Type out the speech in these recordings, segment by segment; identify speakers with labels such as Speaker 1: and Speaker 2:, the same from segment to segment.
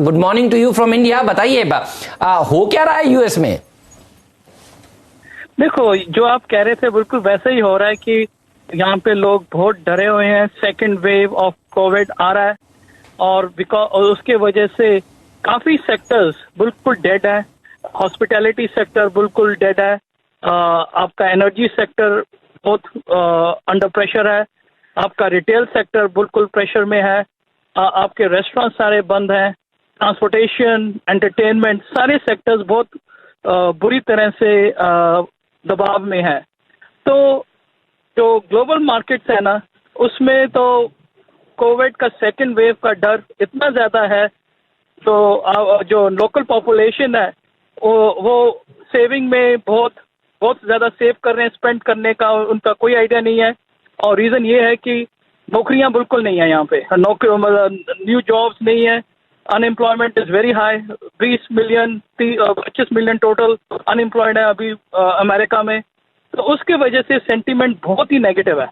Speaker 1: Good morning to you from India. बताइए हो क्या रहा है यूएस में?
Speaker 2: देखो, जो आप कह रहे थे बिल्कुल वैसा ही हो रहा है कि यहाँ पे लोग बहुत डरे हुए हैं। सेकंड वेव ऑफ कोविड आ रहा है और उसके वजह से काफी सेक्टर्स बिल्कुल डेड है। हॉस्पिटैलिटी सेक्टर बिल्कुल डेड है। आपका एनर्जी सेक्टर बहुत अंडर प्रेशर है। आपका रिटेल सेक्टर बिल्कुल प्रेशर में है। आपके रेस्टोरेंट सारे बंद हैं। ट्रांसपोर्टेशन, एंटरटेनमेंट, सारे सेक्टर्स बहुत बुरी तरह से दबाव में है। तो जो ग्लोबल मार्केट्स है ना, उसमें तो कोविड का सेकंड वेव का डर इतना ज्यादा है, तो जो लोकल पॉपुलेशन है वो सेविंग में बहुत ज्यादा सेव कर रहे हैं। स्पेंड करने का उनका कोई आइडिया नहीं है। और रीजन ये है कि नौकरियां बिल्कुल नहीं है यहाँ पे। न्यू जॉब्स नहीं है। Unemployment is very high. 25 million total unemployed है अभी अमेरिका में। तो उसके वजह से सेंटीमेंट बहुत ही नेगेटिव है।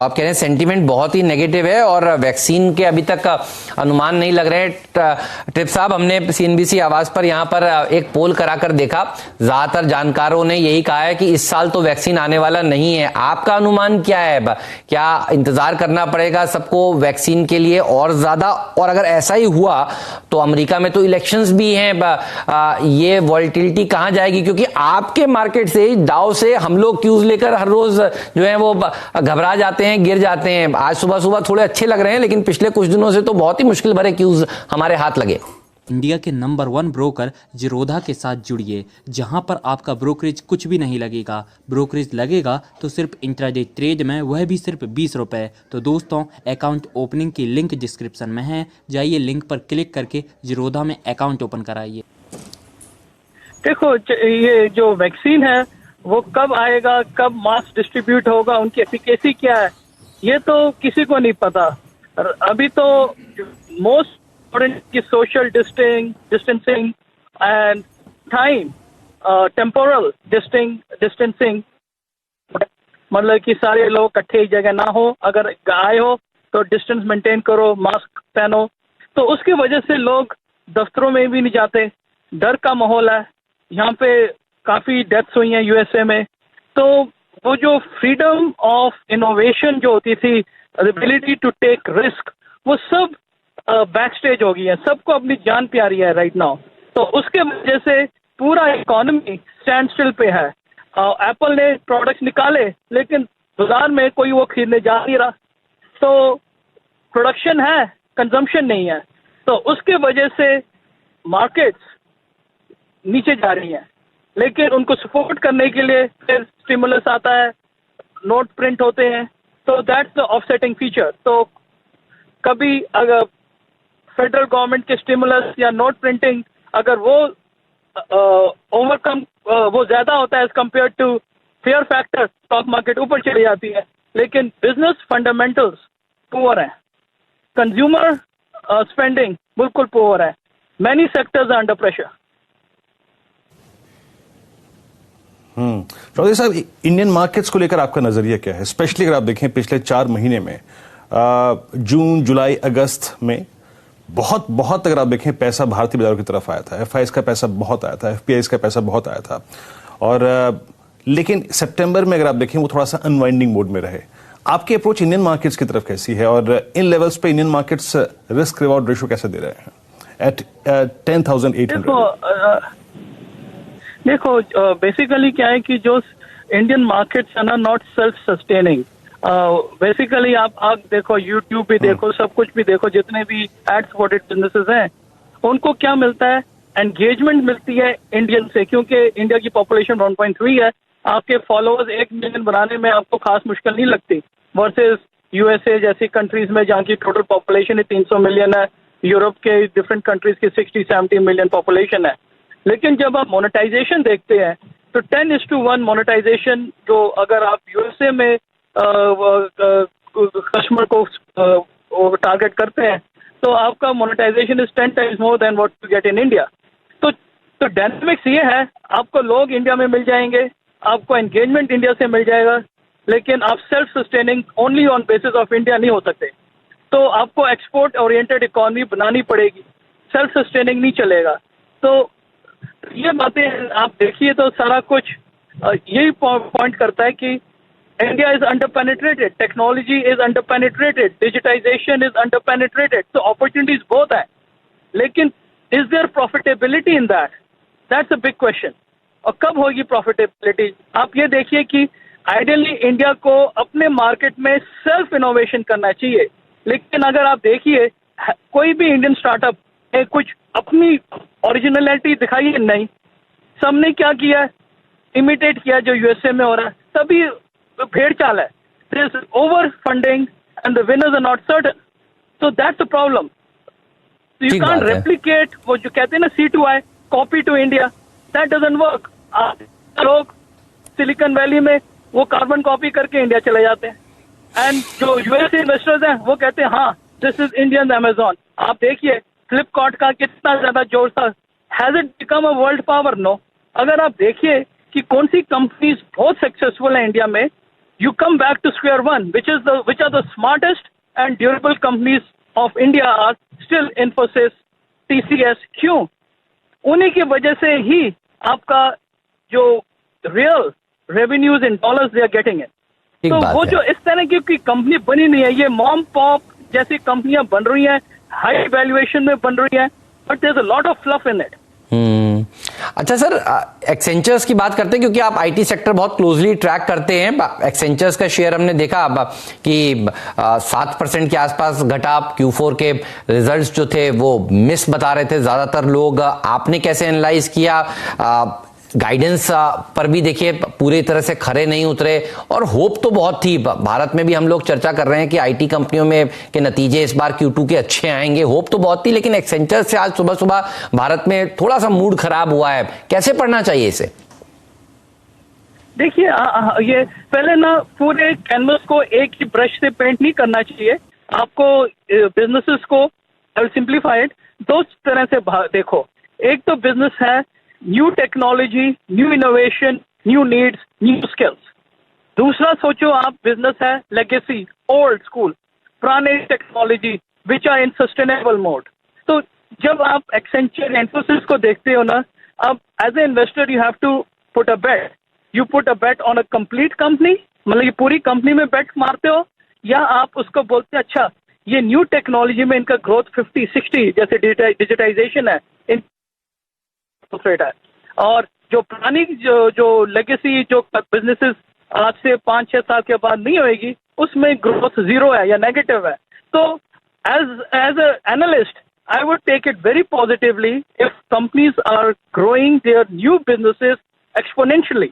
Speaker 1: आप कह रहे हैं सेंटीमेंट बहुत ही नेगेटिव है और वैक्सीन के अभी तक अनुमान नहीं लग रहे हैं। ट्रिप साहब, हमने सीएनबीसी आवाज पर यहाँ पर एक पोल कराकर देखा, ज्यादातर जानकारों ने यही कहा है कि इस साल तो वैक्सीन आने वाला नहीं है। आपका अनुमान क्या है? क्या इंतजार करना पड़ेगा सबको वैक्सीन के लिए और ज्यादा? और अगर ऐसा ही हुआ तो अमेरिका में तो इलेक्शंस भी हैं, ये वॉलेटिलिटी कहाँ जाएगी? क्योंकि आपके मार्केट से, डाउ से हम लोग क्यूज लेकर हर रोज जो है वो घबरा जाते हैं, गिर जाते हैं। आज सुबह सुबह थोड़े अच्छे लग रहे हैं, लेकिन पिछले कुछ दिनों से तो बहुत ही मुश्किल भरे क्यूज हमारे हाथ लगे।
Speaker 3: इंडिया के नंबर 1 ब्रोकर जीरोधा के साथ जुड़िए, जहां पर आपका ब्रोकरेज कुछ भी नहीं लगेगा। ब्रोकरेज लगेगा तो सिर्फ इंट्राडे ट्रेड में, वह भी सिर्फ 20 रुपए। तो दोस्तों, अकाउंट ओपनिंग की लिंक डिस्क्रिप्शन में है, जाइए लिंक पर क्लिक करके जीरोधा में अकाउंट ओपन कराइए।
Speaker 2: देखो, ये जो वैक्सीन है वो कब आएगा, कब मास डिस्ट्रीब्यूट होगा, उनकी एफिकेसी क्या है, ये तो किसी को नहीं पता। अभी तो मोस्ट इम्पोर्टेंट की social distancing and time, temporal distancing, मतलब कि सारे लोग इकट्ठे एक जगह ना हो। अगर आए हो तो डिस्टेंस मेंटेन करो, मास्क पहनो। तो उसकी वजह से लोग दफ्तरों में भी नहीं जाते। डर का माहौल है। यहाँ पे काफी डेथ्स हुई हैं यूएसए में। तो वो जो फ्रीडम ऑफ इनोवेशन जो होती थी, एबिलिटी टू टेक रिस्क, वो सब बैक स्टेज हो गई है। सबको अपनी जान प्यारी है राइट नाउ। तो उसके वजह से पूरा इकोनॉमी स्टैंड स्टिल पे है। एप्पल ने प्रोडक्ट्स निकाले, लेकिन बाजार में कोई वो खरीदने जा नहीं रहा। तो प्रोडक्शन है, कंजम्पशन नहीं है। तो उसके वजह से मार्केट्स नीचे जा रही हैं। लेकिन उनको सपोर्ट करने के लिए फिर स्टिमुलस आता है, नोट प्रिंट होते हैं। तो दैट्स द ऑफसेटिंग फीचर। तो कभी अगर फेडरल गवर्नमेंट के स्टिमुलस या नोट प्रिंटिंग, अगर वो ओवरकम वो ज्यादा होता है as compared to fear factor, stock market ऊपर चली जाती है। लेकिन बिजनेस फंडामेंटल्स पुअर है। कंज्यूमर स्पेंडिंग बिल्कुल पुअर है। Many sectors are under pressure.
Speaker 4: Chaudhary साहब, इंडियन मार्केट्स को लेकर आपका नजरिया क्या है? स्पेशली अगर आप देखें पिछले 4 महीने में, जून, जुलाई, अगस्त में बहुत अगर आप देखें पैसा भारतीय बाजारों की तरफ आया था। एफआईएस का पैसा बहुत आया था, एफपीआईएस का पैसा बहुत आया था। और लेकिन सितंबर में अगर आप देखें वो थोड़ा सा अनवाइंडिंग मोड में रहे। आपकी अप्रोच इंडियन मार्केट्स की तरफ कैसी है और इन लेवल्स पे Indian markets risk reward ratio कैसे दे रहे हैं एट 10,800?
Speaker 2: देखो, बेसिकली क्या है कि जो इंडियन मार्केट्स है ना, नॉट सेल्फ सस्टेनिंग। बेसिकली आप देखो, यूट्यूब भी देखो, सब कुछ भी देखो, जितने भी एड सपोर्टेड बिजनेसेस हैं, उनको क्या मिलता है? एंगेजमेंट मिलती है इंडियन से, क्योंकि इंडिया की पॉपुलेशन 1.3 है। आपके फॉलोअर्स 1 मिलियन बनाने में आपको खास मुश्किल नहीं लगती, वर्सेस यूएसए जैसी कंट्रीज में जहाँ की टोटल पॉपुलेशन ही 300 मिलियन है। यूरोप के डिफरेंट कंट्रीज की 60-70 मिलियन पॉपुलेशन है। लेकिन जब आप मोनेटाइजेशन देखते हैं तो 10:1 मोनेटाइजेशन, जो अगर आप यूएसए में कस्टमर को टारगेट करते हैं, तो आपका monetisation is 10 times more than what you get in India. तो डायनामिक्स ये है, आपको लोग इंडिया में मिल जाएंगे, आपको एंगेजमेंट इंडिया से मिल जाएगा, लेकिन आप self sustaining only on basis of India नहीं हो सकते। तो आपको एक्सपोर्ट ओरिएंटेड इकोनॉमी बनानी पड़ेगी। सेल्फ सस्टेनिंग नहीं चलेगा। तो ये बातें आप देखिए तो सारा कुछ यही पॉइंट करता है कि India is under penetrated, technology is under penetrated, digitisation is under penetrated. तो अपॉर्चुनिटीज बहुत है, लेकिन is there profitability in that? That's a big question. और कब होगी प्रॉफिटेबिलिटी? आप ये देखिए कि आइडियली इंडिया को अपने मार्केट में सेल्फ इनोवेशन करना चाहिए, लेकिन अगर आप देखिए कोई भी इंडियन स्टार्टअप ने कुछ अपनी ओरिजिनलिटी दिखाई है नहीं। सबने क्या किया? इमिटेट किया जो यूएसए में हो रहा है, तभी भेड़ चाल है। There is over funding and the winners are not certain, so that's the problem. You can't replicate वो जो कहते हैं ना C2I, copy to India, that doesn't work. लोग सिलिकॉन वैली में वो कार्बन कॉपी करके इंडिया चले जाते हैं, एंड जो यूएस इन्वेस्टर्स हैं वो कहते हैं हाँ दिस इज इंडियन अमेजॉन। आप देखिए फ्लिपकार्ट का कितना ज्यादा जोर था। Has it become a world power? No. अगर आप देखिए कि कौन सी कंपनीज बहुत सक्सेसफुल है इंडिया में, you come back to square one, which are the smartest and durable companies of India are still Infosys, TCS। क्यों? उन्हीं की वजह से ही आपका जो real revenues in dollars they are getting it. तो वो जो इस तरह की कंपनी बनी नहीं है, ये मॉम पॉप जैसी कंपनियां बन रही हैं, हाई वैल्यूएशन में बन रही हैं, but there is a lot of fluff in it.
Speaker 1: अच्छा सर, एक्सेंचर्स की बात करते हैं क्योंकि आप आईटी सेक्टर बहुत क्लोजली ट्रैक करते हैं। एक्सेंचर्स का शेयर हमने देखा कि 7% के आसपास घटा। Q4 के रिजल्ट्स जो थे वो मिस बता रहे थे ज्यादातर लोग। आपने कैसे एनालाइज किया? गाइडेंस पर भी देखिए पूरी तरह से खरे नहीं उतरे, और होप तो बहुत थी। भारत में भी हम लोग चर्चा कर रहे हैं कि आईटी कंपनियों में के नतीजे इस बार Q2 के अच्छे आएंगे, होप तो बहुत थी। लेकिन एक्सेंचर से आज सुबह सुबह भारत में थोड़ा सा मूड खराब हुआ है, कैसे पढ़ना चाहिए इसे?
Speaker 2: देखिए ये पहले ना पूरे कैनवस को एक ही ब्रश से पेंट नहीं करना चाहिए। आपको बिजनेसेस को, आई विल सिंप्लीफाई इट, दो तरह से देखो। एक तो बिजनेस है new technology, new innovation, new needs, new skills. दूसरा सोचो आप बिजनेस है लेगेसी, ओल्ड स्कूल, पुराने technology which are in sustainable mode. तो जब आप एक्सेंचर, इन्फोसिस को देखते हो ना, अब as a investor you have to put a bet. You put a bet on a complete company, मतलब ये पूरी कंपनी में बेट मारते हो, या आप उसको बोलते हैं अच्छा ये न्यू टेक्नोलॉजी में इनका ग्रोथ 50-60 जैसे डिजिटाइजेशन है, इन रेट है, और जो पुरानी जो लेगेसी जो बिजनेसेस आज से 5-6 साल के बाद नहीं होएगी, उसमें ग्रोथ 0 है या नेगेटिव है। तो as a analyst I would take it very positively if companies are growing their new businesses exponentially.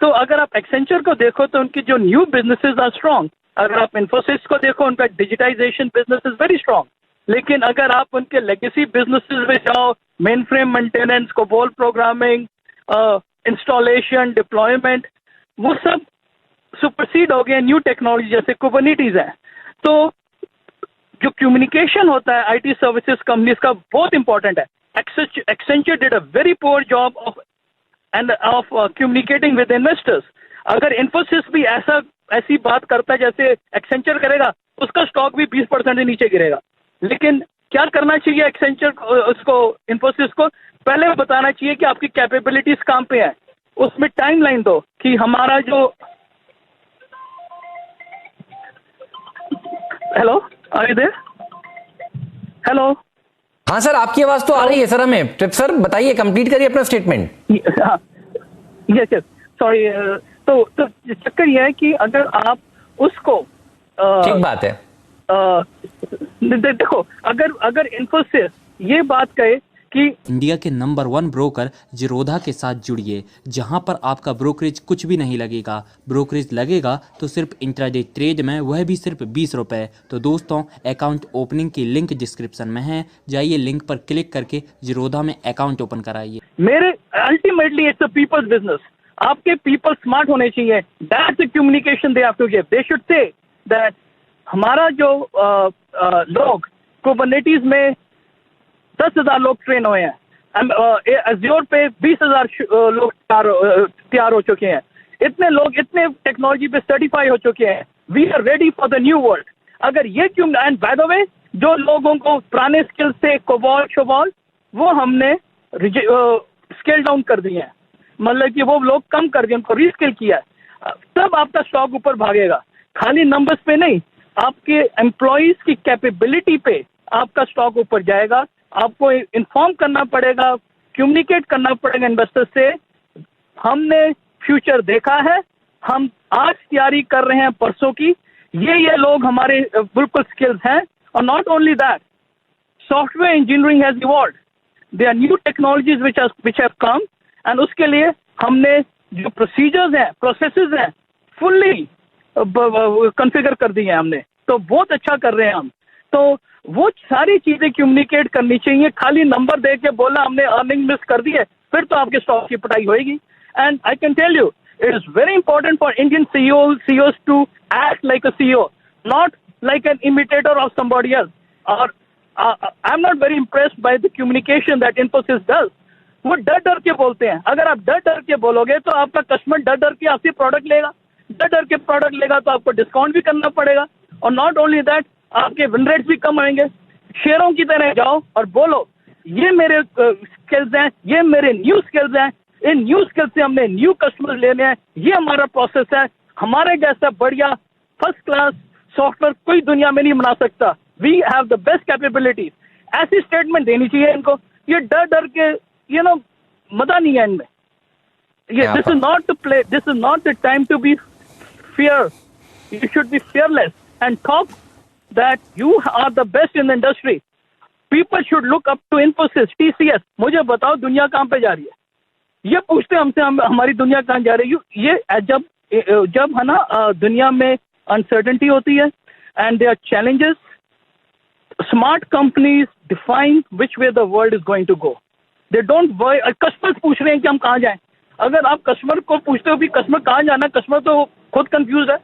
Speaker 2: तो अगर आप एक्सेंचर को देखो तो उनकी जो न्यू बिजनेसेस आर स्ट्रांग। अगर आप इन्फोसिस को देखो, उनका digitisation business is very strong. लेकिन अगर आप उनके लेगेसी बिजनेसेस में जाओ, mainframe maintenance, COBOL programming, installation, deployment, वो सब सुपरसीड हो गए न्यू टेक्नोलॉजी जैसे कुबरनेटिस है। तो जो कम्युनिकेशन होता है आईटी सर्विसेज कंपनीज का बहुत इंपॉर्टेंट है। Accenture did a very poor job of communicating with investors. अगर इन्फोसिस भी ऐसी बात करता है जैसे एक्सेंचर करेगा, उसका स्टॉक भी 20% से नीचे गिरेगा। लेकिन क्या करना चाहिए एक्सेंचर उसको, इन्फोसिस को पहले बताना चाहिए कि आपकी कैपेबिलिटीज कहाँ पे है, उसमें टाइमलाइन दो कि हमारा जो hello are you there? Hello,
Speaker 1: हाँ सर, आपकी आवाज तो आ रही है सर हमें। ट्रिप सर बताइए, कंप्लीट करिए अपना स्टेटमेंट।
Speaker 2: Yes sorry. तो चक्कर यह है कि अगर आप उसको
Speaker 1: ठीक बात है।
Speaker 2: देखो, अगर इन्फोसिस ये बात कहे कि
Speaker 3: इंडिया के नंबर 1 ब्रोकर जिरोधा के साथ जुड़िए, जहां पर आपका ब्रोकरेज कुछ भी नहीं लगेगा। ब्रोकरेज लगेगा तो सिर्फ इंट्राडे ट्रेड में, वह भी सिर्फ 20 रुपए। तो दोस्तों, अकाउंट ओपनिंग की लिंक डिस्क्रिप्शन में है, जाइए लिंक पर क्लिक करके जिरोधा में अकाउंट ओपन कराइए।
Speaker 2: मेरे ultimately it's a people's business. आपके पीपल स्मार्ट होने चाहिए। That's the communication they have to give. They should say that हमारा जो लोग कुबरनेटिस में 10,000 लोग ट्रेन हुए हैं, अज़्योर पे 20,000 लोग तैयार हो चुके हैं। इतने लोग इतने टेक्नोलॉजी पे सर्टिफाई हो चुके हैं। We are ready for the new world. अगर ये क्यों, एंड बाय द वे जो लोगों को पुराने स्किल्स थे, कोबॉल शोबॉल, वो हमने स्केल डाउन कर दिए हैं, मतलब कि वो लोग कम कर दिए, उनको रीस्केल किया है। तब आपका स्टॉक ऊपर भागेगा, खाली नंबर्स पे नहीं, आपके एम्प्लॉइज की कैपेबिलिटी पे आपका स्टॉक ऊपर जाएगा। आपको इन्फॉर्म करना पड़ेगा, कम्युनिकेट करना पड़ेगा इन्वेस्टर से, हमने फ्यूचर देखा है, हम आज तैयारी कर रहे हैं परसों की, ये लोग हमारे बिल्कुल स्किल्स हैं। और not only that, software engineering has evolved, there are new technologies which have come, and उसके लिए हमने जो प्रोसीजर्स हैं, प्रोसेसेस हैं, फुल्ली कॉन्फ़िगर कर दिए हैं हमने। तो बहुत अच्छा कर रहे हैं हम। तो वो सारी चीजें कम्युनिकेट करनी चाहिए। खाली नंबर दे के बोला हमने अर्निंग मिस कर दी है, फिर तो आपके स्टॉक की पिटाई होगी। And I can tell you, it is very important for Indian CEOs to act like a CEO, not like an imitator of somebody else. Or I'm not very impressed by the communication that Infosys does. वो डर के बोलते हैं। अगर आप डर के बोलोगे तो आपका कस्टमर डर के आपसे प्रोडक्ट लेगा, डर के प्रोडक्ट लेगा तो आपको डिस्काउंट भी करना पड़ेगा। और नॉट ओनली दैट, आपके विन रेट्स भी कम आएंगे। शेयरों की तरह जाओ और बोलो ये मेरे स्किल्स हैं, ये मेरे न्यू स्किल्स हैं, इन न्यू स्किल्स से हमने न्यू कस्टमर लेने हैं, ये हमारा प्रोसेस है। हमारे जैसा बढ़िया फर्स्ट क्लास सॉफ्टवेयर कोई दुनिया में नहीं बना सकता। We have the best capabilities. ऐसी स्टेटमेंट देनी चाहिए इनको। ये डर के मजा नहीं है इनमें। ये this is not to play, this is not the time to be fear. You should be fearless and talk that you are the best in the industry. People should look up to Infosys, TCS। मुझे बताओ दुनिया कहाँ पे जा रही है? ये पूछते हमसे हमारी दुनिया कहाँ जा रही है। ये जब है ना दुनिया में अनसर्टेनिटी होती है and there are challenges, smart companies define which way the world is going to go. They don't worry. Customers पूछ रहे हैं कि हम कहाँ जाएं। अगर आप कस्टमर को पूछते हो कि कस्टमर कहाँ जाना, कस्टमर तो खुद कंफ्यूज है।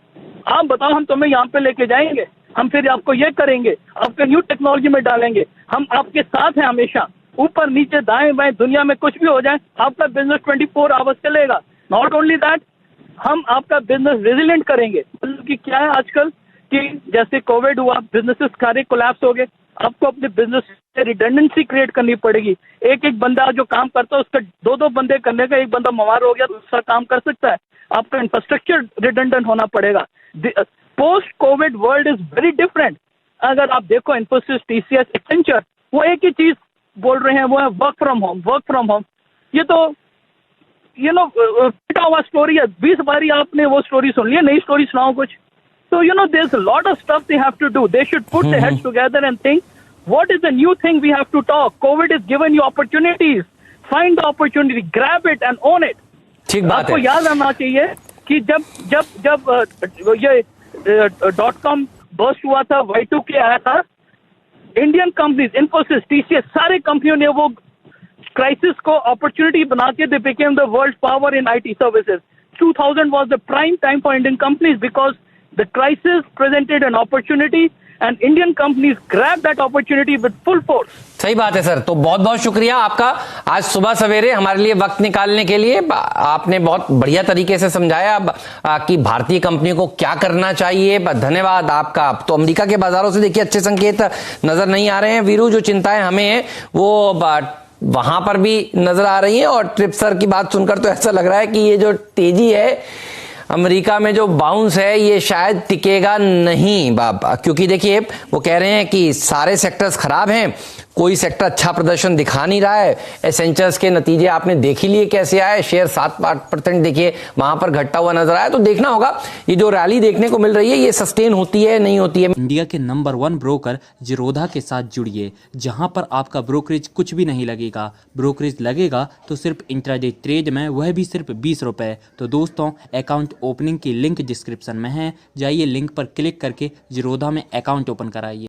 Speaker 2: आप बताओ हम तुम्हें यहाँ पे लेके जाएंगे, हम फिर आपको ये करेंगे, आपके न्यू टेक्नोलॉजी में डालेंगे, हम आपके साथ हैं हमेशा। ऊपर नीचे दाएं बाएं दुनिया में कुछ भी हो जाए, आपका बिजनेस 24 आवर्स चलेगा। नॉट ओनली दैट, हम आपका बिजनेस रेजिलिएंट करेंगे। मतलब कि क्या है आजकल कि जैसे कोविड हुआ, बिजनेसेस सारे कोलैप्स हो गए, आपको अपने बिजनेस से रिडंडेंसी क्रिएट करनी पड़ेगी। एक बंदा जो काम करता है उसका दो बंदे करने का, एक बंदा बीमार हो गया तो दूसरा काम कर सकता है। आपका इंफ्रास्ट्रक्चर रिडंडेंट होना पड़ेगा। Post Covid world is very different. अगर आप देखो इन्फोसिस, TCS, एक्सेंचर, वो एक ही चीज बोल रहे हैं, वो है वर्क फ्रॉम होम। ये तो पिटा हुआ स्टोरी है। 20 बारी आपने वो स्टोरी सुन ली, नई स्टोरी सुनाओ कुछ। तो there is a lot of stuff they have to do. They should put their heads together and think what is the new thing we have to talk. Covid is given you opportunities, find the opportunity, grab it and own it.
Speaker 1: ठीक बात
Speaker 2: आपको
Speaker 1: है।
Speaker 2: याद रहना चाहिए कि जब ये .com बर्स्ट हुआ था, Y2K आया था, इंडियन कंपनीज, इन्फोसिस, TCS, सारे कंपनियों ने वो क्राइसिस को अपॉर्चुनिटी बना के they became the world power in IT services. 2000 was the prime time for Indian companies because the crisis presented an opportunity and Indian companies grabbed that opportunity with full force.
Speaker 1: सही बात है sir. तो बहुत बहुत शुक्रिया आपका आज सुबह सवेरे हमारे लिए वक्त निकालने के लिए। आपने बहुत बढ़िया तरीके से समझाया कि भारतीय कंपनियों को क्या करना चाहिए। धन्यवाद आपका। तो अमेरिका के बाजारों से देखिए अच्छे संकेत नजर नहीं आ रहे हैं वीरू। जो चिंताएं हमें हैं वो वहां पर भी नजर आ रही हैं। और ट्रिप सर की बात सुनकर तो ऐसा लग रहा है कि ये जो तेजी है अमेरिका में, जो बाउंस है, ये शायद टिकेगा नहीं बाबा। क्योंकि देखिए वो कह रहे हैं कि सारे सेक्टर्स खराब हैं, कोई सेक्टर अच्छा प्रदर्शन दिखा नहीं रहा है। एसेंचर्स के नतीजे आपने देख ही लिए कैसे आए। शेयर 7-8% देखिए वहां पर घटता हुआ नजर आया। तो देखना होगा ये जो रैली देखने को मिल रही है ये सस्टेन होती है नहीं होती है।
Speaker 3: इंडिया के नंबर 1 ब्रोकर जिरोधा के साथ जुड़िए, जहां पर आपका ब्रोकरेज कुछ भी नहीं लगेगा। ब्रोकरेज लगेगा तो सिर्फ इंट्राडे ट्रेड में, वह भी सिर्फ 20 रुपए। तो दोस्तों अकाउंट ओपनिंग की लिंक डिस्क्रिप्शन में है, जाइए लिंक पर क्लिक करके जिरोधा में अकाउंट ओपन कराइए।